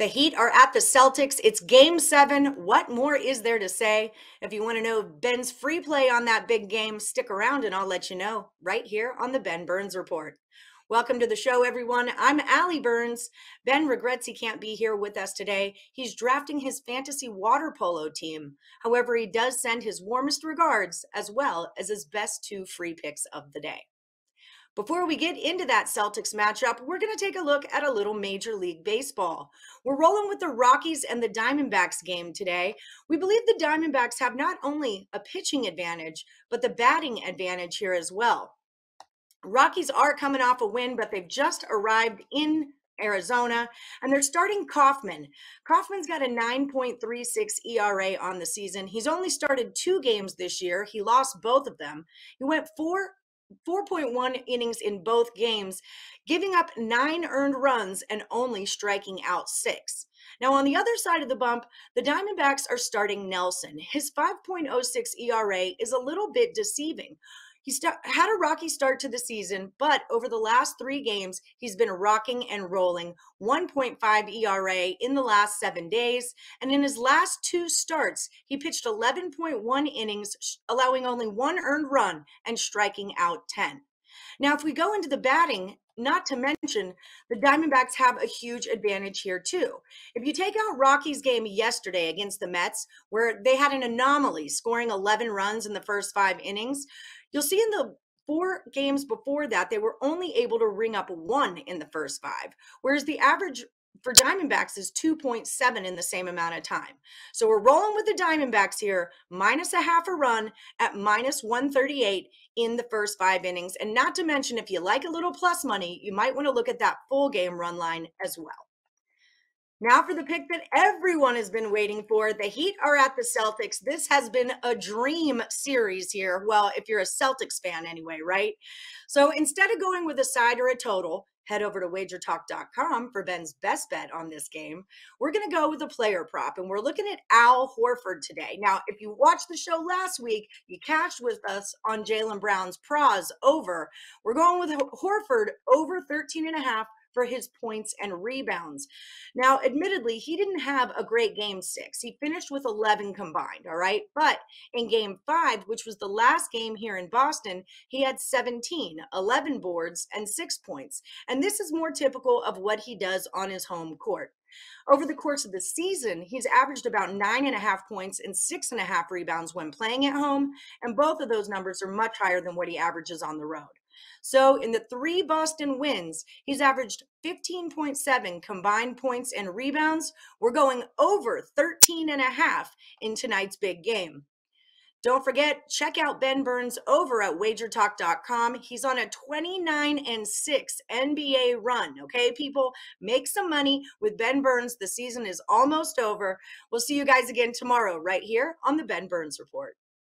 The Heat are at the Celtics. It's game 7. What more is there to say? If you want to know Ben's free play on that big game, stick around and I'll let you know right here on the Ben Burns Report. Welcome to the show, everyone. I'm Allie Burns. Ben regrets he can't be here with us today. He's drafting his fantasy water polo team. However, he does send his warmest regards as well as his best 2 free picks of the day. Before we get into that Celtics matchup, we're going to take a look at a little Major League Baseball. We're rolling with the Rockies and the Diamondbacks game today. We believe the Diamondbacks have not only a pitching advantage, but the batting advantage here as well. Rockies are coming off a win, but they've just arrived in Arizona, and they're starting Kauffman. Kauffman's got a 9.36 ERA on the season. He's only started 2 games this year. He lost both of them. He went 4.1 innings in both games, giving up 9 earned runs and only striking out 6. Now, on the other side of the bump, the Diamondbacks are starting Nelson. His 5.06 ERA is a little bit deceiving. He had a rocky start to the season, but over the last 3 games, he's been rocking and rolling. 1.5 ERA in the last 7 days. And in his last 2 starts, he pitched 11.1 innings, allowing only 1 earned run and striking out 10. Now, if we go into the batting, not to mention, the Diamondbacks have a huge advantage here too. If you take out Rockies' game yesterday against the Mets, where they had an anomaly, scoring 11 runs in the first 5 innings, you'll see in the 4 games before that, they were only able to ring up 1 in the first 5, whereas the average for Diamondbacks is 2.7 in the same amount of time. So we're rolling with the Diamondbacks here, minus a half a run at minus 138 in the first 5 innings. And not to mention, if you like a little plus money, you might want to look at that full game run line as well. Now for the pick that everyone has been waiting for. The Heat are at the Celtics. This has been a dream series here. Well, if you're a Celtics fan anyway, right? So instead of going with a side or a total, head over to WagerTalk.com for Ben's best bet on this game. We're going to go with a player prop, and we're looking at Al Horford today. Now, if you watched the show last week, you cashed with us on Jaylen Brown's pros over. We're going with Horford over 13.5 for his points and rebounds. Now, admittedly, he didn't have a great game 6. He finished with 11 combined, all right? But in game 5, which was the last game here in Boston, he had 17, 11 boards, and 6 points. And this is more typical of what he does on his home court. Over the course of the season, he's averaged about 9.5 points and 6.5 rebounds when playing at home, and both of those numbers are much higher than what he averages on the road. So in the 3 Boston wins, he's averaged 15.7 combined points and rebounds. We're going over 13.5 in tonight's big game. Don't forget, check out Ben Burns over at WagerTalk.com. He's on a 29-6 NBA run, okay, people? Make some money with Ben Burns. The season is almost over. We'll see you guys again tomorrow right here on the Ben Burns Report.